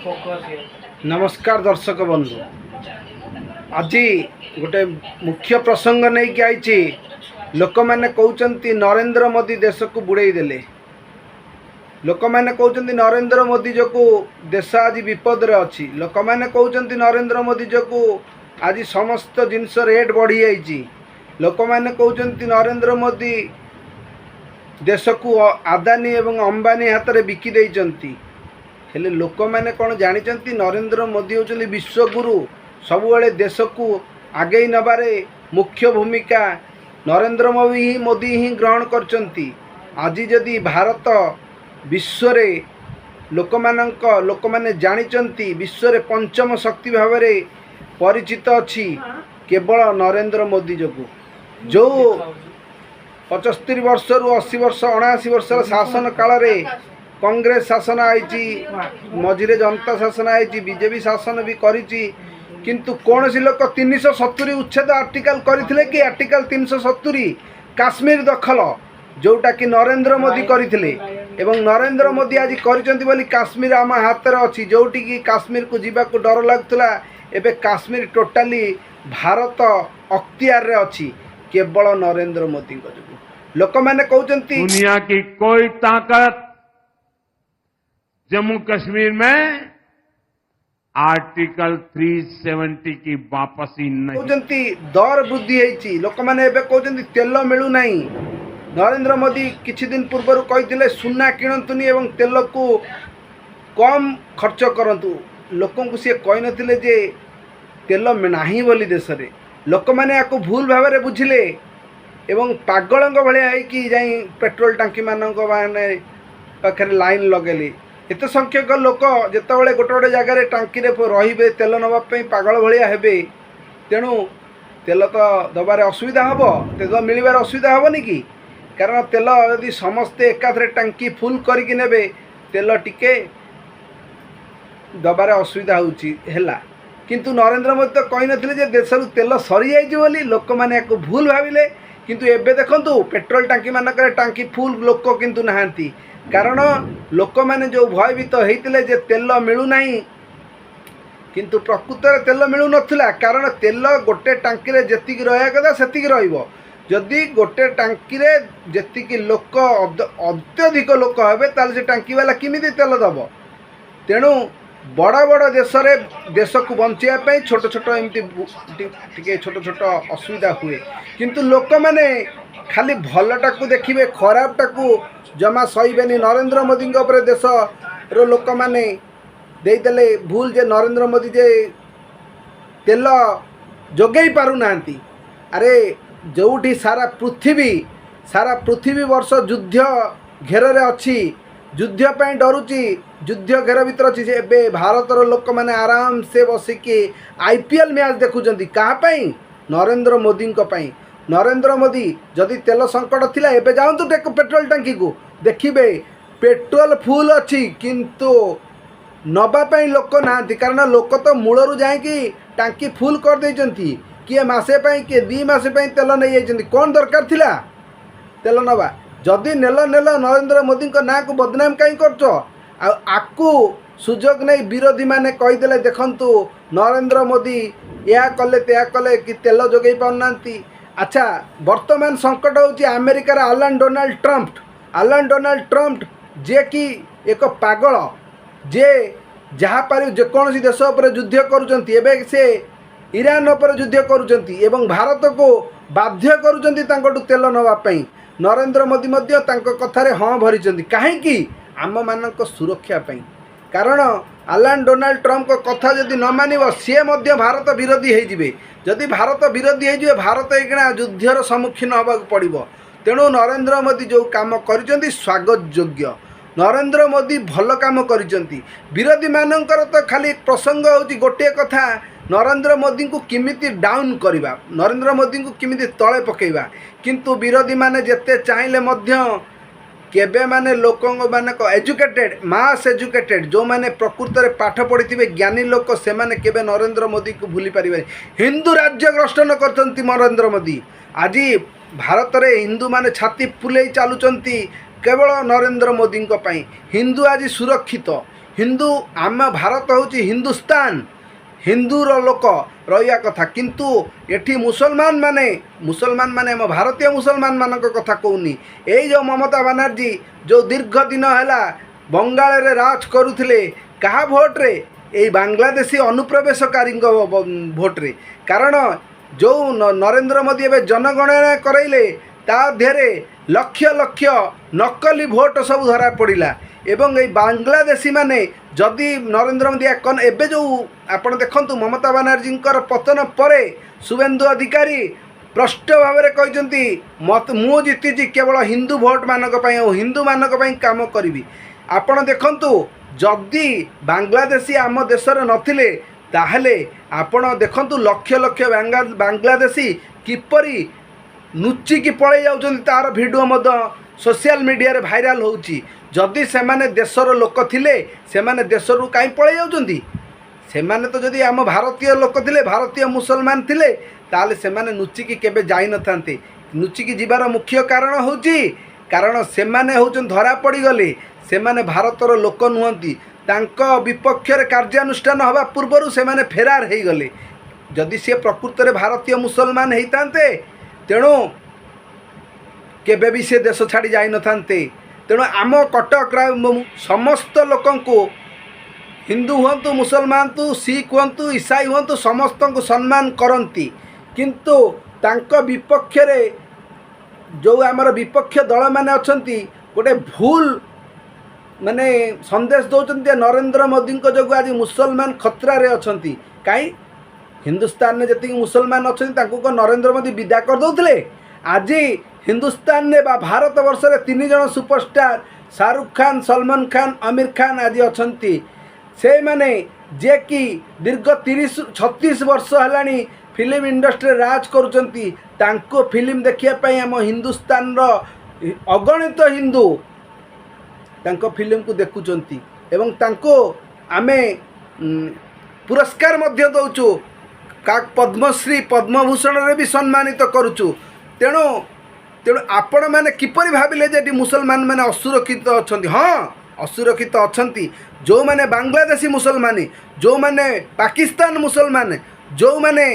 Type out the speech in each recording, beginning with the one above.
नमस्कार दर्शक बंधु, आज गोटे मुख्य प्रसंग नहीं कि आई लोक मैंने कहते नरेंद्र मोदी देश को बुड़े देले। लोक मैंने कहते नरेंद्र मोदी जो को देश आज विपद रे अच्छी। लोक मैंने कहते नरेंद्र मोदी जो को आज समस्त जिनस रेट बढ़ी जाइए। लोक मैंने कहते नरेंद्र मोदी देश को आदानी एवं अंबानी हाथ में बिकी देइचंती। हेले लोक मैंने कौन जानी नरेंद्र मोदी होचंती विश्वगुरु, सबुबले देश को आगे नबारे मुख्य भूमिका नरेंद्र मोदी ही ग्रहण करचंती। आज जदि भारत विश्व लोक मैंने जानी विश्व पंचम शक्ति भाव में परिचित अच्छी केवल नरेंद्र मोदी जो 75 वर्ष रु 80 वर्ष 79 वर्ष शासन काल रे कांग्रेस शासन आई, मझिरे जनता शासन आई, बीजेपी शासन भी करिछि। किंतु कौन सी लोक 370 उच्छेद आर्टिकल करथिले कि आर्टिकल 370 काश्मीर दखल जोटा कि नरेंद्र मोदी करथिले। एवं नरेंद्र मोदी आज करिसंती बोली काश्मीर आम हाथ में अच्छी, जोटी कि काश्मीर को जीवा को डर लगुला। एबे काश्मीर टोटाली भारत अख्तियार रे अच्छी केवल नरेंद्र मोदी को। लोक मैंने कहते दुनिया की कोई ताकत जम्मू कश्मीर में आर्टिकल 370 की वापसी नहीं। कहते दर वृद्धि होती। लोक मैंने कहते तेल मिलू नहीं। नरेंद्र मोदी किछि दिन पूर्व कहते सुना किणतुनी एवं तेल को कम खर्च करंतु। लोकंकु सी कही नथिले जे तेल नाही बोली देश रे। लोक मैंने याको भूल भाव में बुझिले एवं पागलंग भलिया कि जाई पेट्रोल टांकी मानक माने पाखरे लाइन लगेली। एत संख्यक लोक जितेबाला गोटे गोटे जगार टांकी रे तेल नवाई पागल भाया हेबे, तेणु तेल तो दबार असुविधा हम, तेल मिलबार असुविधा हेनी कि। कारण तेल यदि समस्ते एकाथरे टांकी फुल करके नेबे तेल टिके दबार असुविधा होला। किंतु नरेंद्र मोदी तो कही नथिले जे देश तेल सरी जाइछि बोली। लोक मैंने याको भूल भाविले। किंतु एबे देखंतु पेट्रोल टांकी मानक टांकी फुल लोक किंतु नाहांती। कारण लोक मैंने जो भयभीत होते जे तेल मिलू नहीं, किंतु प्रकृत में तेल मिलू नथिला। कारण तेल गोटे टांकी रे जेतिकी रहा कथा सेतिकी रहिबो। जदि गोटे टांकी रे जेतिकी लोक अत्यधिक लोक हेबे ताले से टांकी वाला किमिति तेल दब। तेणु बड़ बड़ देश को बचाई छोट छोट एमती छोट छोट असुविधा हुए। किंतु लोक मैंने खाली भलटा को देखिए, खराबटा को जमा सहीबेनी। नरेंद्र मोदी देश रो लोक मैंने देदेले भूल जे नरेंद्र मोदी जे तेल जोगई पारु नांती। अरे जोठी सारा पृथ्वी वर्ष युद्ध घेर रे अच्छी, युद्ध पे डरुची, युद्ध घेर भीतर अच्छी। एबे भारतर लोक मैंने आराम से बसिकी आईपीएल मैच देखुचंती। कापाई? नरेंद्र मोदी पाई। नरेंद्र मोदी जदि तेल संकट थिला एबे जाऊँ पेट्रोल टांकी को देखिए पेट्रोल फुल अच्छी, किंतु नवापाई लोक नाहांती। कारण लोक तो मूलरू जाइकी टांकी फुल कर देइचंती। किए मासे पाई किए 2 मास तेल नहीं जाइचंती। कौन दरकार थिला तेल नवा? जदि नेल नरेंद्र मोदी ना को बदनाम कहीं करछ? आकु सुजोग नहीं विरोधी माने कहीदेले देखंतु नरेंद्र मोदी या कले त्या कले कि तेल जोगई पाउनांती। अच्छा, वर्तमान संकट होची अमेरिकार आलन डोनाल्ड ट्रम्प जे कि एक पागल जे जहाँ पारि जेकोसी देश पर युद्ध करुचंती। एबे से ईरान पर युद्ध करुचंती एवं भारत को बाध्य करुचंती तांकटू तेल नवा पई। नरेंद्र मोदी मध्य तांको कथारे हाँ भरिचंती। काहेकि? आम मानक सुरक्षा पई। कारण आलन डोनाल्ड ट्रम्प को कथा जदि न मानिब सी मध्य भारत विरोधी हो जिवे। जदि भारत विरोधी हो जिवे भारत एगणा युद्धर सम्मुखीन होगा पड़ो। तेणु नरेंद्र मोदी जो काम करिसेंती स्वागत योग्य। नरेंद्र मोदी भल काम करिसेंती। विरोधी मानकर तो खाली प्रसंग होची गोटे कथा, नरेंद्र मोदी को किमिति डाउन करवा, नरेंद्र मोदी को किमिति तले पकेवा। किंतु विरोधी माने जेते चाहिले मध्य केबे माने लोकों माने एजुकेटेड मास एजुकेटेड जो माने प्रकृत में पाठ पढ़ी ज्ञानी लोक से माने केबे नरेंद्र मोदी को भूली पारे। हिंदू राज्य ग्रस्त न करते नरेंद्र मोदी। आज भारत में हिंदू माने छाती फुले चलुचंती केवल नरेंद्र मोदी। हिंदू आज सुरक्षित, हिंदू आम भारत हूँ हिंदुस्तान हिंदूर लोक रहा कथा किंतु एठी मुसलमान माने आम भारतीय मुसलमान मान कथा कहूनी यही जो ममता बनर्जी जो दीर्घ दिन है बंगाल रे राज करुले क्या भोट्रे यही बांग्लादेशी अनुप्रवेशकारी भोट्रे कारण जो नरेंद्र मोदी एवं जनगणना करैले ता देहरे लक्ष लक्ष नकली भोट सब धरा पड़ा एवं ये बांग्लादेशी माने जदि नरेंद्र मोदी एबे जो आपण देखंतु ममता बनर्जी पतन परे शुभेन्दु अधिकारी प्रष्ट भाव में कहते मत मु जीति केवल हिंदू भोट मानक और हिंदू मानक काम करी आपण देखंतु जदि बांग्लादेशी आम देशर नथिले ताहले आपण देखंतु लक्ष लक्ष बांग्लादेशी किपरि नुचिकी पड़े जाउछन्ति तार भिडियो मद सोशल मीडिया रे भाइराल होउची जदि से माने देशर लोक थिले से माने देशरू कहीं पड़े जाउछन्ति से माने तो जदि आम भारतीय लोक थिले भारतीय मुसलमान थिले ताले से माने नुचिकी केबे जाई न थांते नुचिकी जीवार मुख्य कारण होउची कारण से माने होउछन धरा पड़ी गले से माने भारतर लोक नुहंती तांको विपक्ष रे कार्यानुष्ठान हवा पूर्वरु से माने फेरार हे गले जदि से प्रकृत रे भारतीय मुसलमान हेइतांते तेणु केबे भी से देश छाड़ी जाई न थांते तेणु आम कटक समस्त लोकंकु हिंदू हुंतु मुसलमान तु सिख हुंतु ईसाई हुंतु समस्त को सम्मान करती किंतु तांको विपक्ष रे जो आमर विपक्ष दल माने अछंती गोटे भूल माने संदेश दौरान नरेंद्र मोदी जो आज मुसलमान खतरा रे अछंती कहीं हिंदुस्तान में जी मुसलमान अच्छा नरेंद्र मोदी विदा कर दौले आज हिंदुस्तान ने बा भारत वर्ष रे 3 जन सुपरस्टार शाहरुख खान सलमान खान आमिर खान आज अच्छा से माने जे कि दीर्घ 36 वर्ष है फिल्म इंडस्ट्री राज करुचंती तांको फिल्म देखिया आम हिंदुस्तान रो अगणित हिंदू तांको फिल्म को देखुचंती एवं तांको आमे पुरस्कार मध्य दौचु का पद्मश्री पद्मभूषण रे भी सम्मानित करुचु तेणु तेणु आपण मैंने किपरि भाविले जे मुसलमान मैंने असुरक्षित अच्छा हाँ असुरक्षित अच्छा जो मैंने बांग्लादेशी मुसलमान जो मैंने पाकिस्तान मुसलमान जो मैंने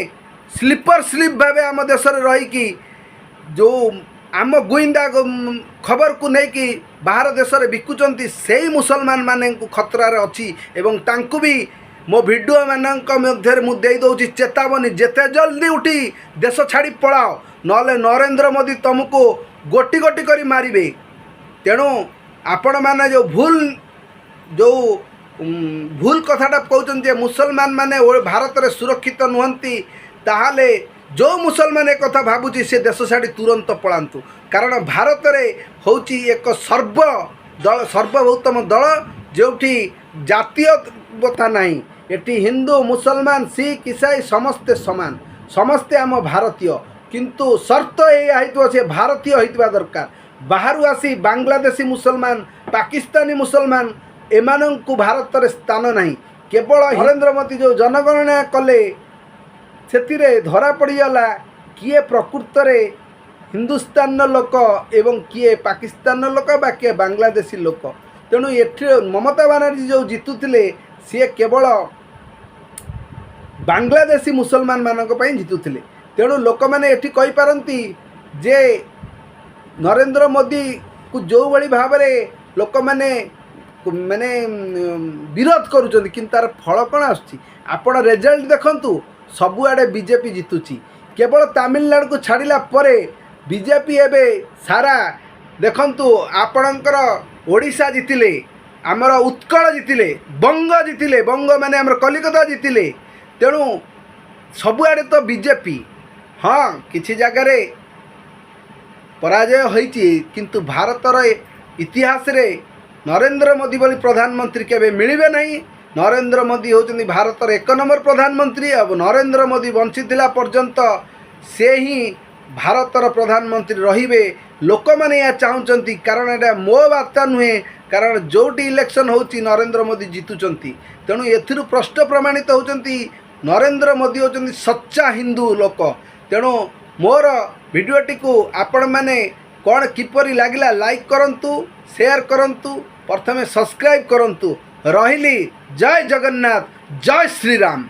स्लीपर स्लीप भाव आम देश रहीकि जो आम गुइंदा खबर को लेकिन बाहर देश में बिकुचंती से मुसलमान मान खतरार अच्छी एवं तांकु भी मो भिडियो मानक मध्य मुझे दौची चेतावनी जेते जल्दी उठी देश छाड़ी पलाओ नले नरेंद्र मोदी तुमको गोटी गोटी करी मारिबे तेणु आपण मैंने जो भूल कथाटा कहते मुसलमान माने भारत में सुरक्षित नुहंती ताहाले जो मुसलमान एक कथा भावुची से देश छाड़ी तुरंत पलांतु कारण भारत में होची एक सर्वभौतम दल जोठी जातीयता नहीं एटी हिंदू मुसलमान सिख ईसाई समस्ते समान समस्ते आम भारतीय किंतु शर्त यही से भारतीय होइतबा दरकार बाहर आसी बांग्लादेशी मुसलमान पाकिस्तानी मुसलमान एमानंकु भारत रे स्थान नहीं केवल नरेंद्र मोदी जो जनगणना कले से धरा पड़गला किए प्रकृत रे हिंदुस्तान लोक एवं किए पाकिस्तान लोक बा किए बांग्लादेशी लोक तेणु ये ममता बनर्जी जो जीतुले सी केवल बांग्लादेशी मुसलमान मानक जीतुले तेणु लोक मैंने ये कहीपारती जे नरेंद्र मोदी को जो भाई भाव में लोक मैंने माने विरोध करुँच कि तार फल कौन आपण रिजल्ट देखंतु सबुआड़े बीजेपी जीतुची केवल तमिलनाडु को छाड़िला परे बीजेपी एबे सारा देखंतु आपणकर ओडिशा जीतिले आमर उत्कल जीतिले बंग माने आमर कलिकता जीतिले तेणु सबुआड़े तो बीजेपी हाँ किसी जगार पराजय होइछि किंतु भारतर इतिहास रे नरेंद्र मोदी बोली प्रधानमंत्री केबे मिलिबे नहीं नरेंद्र मोदी होचंदी भारतर 1 नंबर प्रधानमंत्री अब नरेंद्र मोदी बंचिथिला पर्यंत से ही भारतर प्रधानमंत्री रहिबे लोक माने या चाहुचंती कारण एटा मो वार्ता नुहे कारण जोटी इलेक्शन होची नरेंद्र मोदी जीतुचंती तेणु एथिरु प्रष्ट प्रमाणित होचंती नरेंद्र मोदी होचंदी सच्चा हिंदू लोक तेणु मोर भिडियोटी को आपण माने कौन किपरि लागिला लाइक करंतु शेयर करंतु प्रथमे सब्सक्राइब करंतु ରହିଲି। ଜୟ ଜଗନ୍ନାଥ, ଜୟ ଶ୍ରୀରାମ।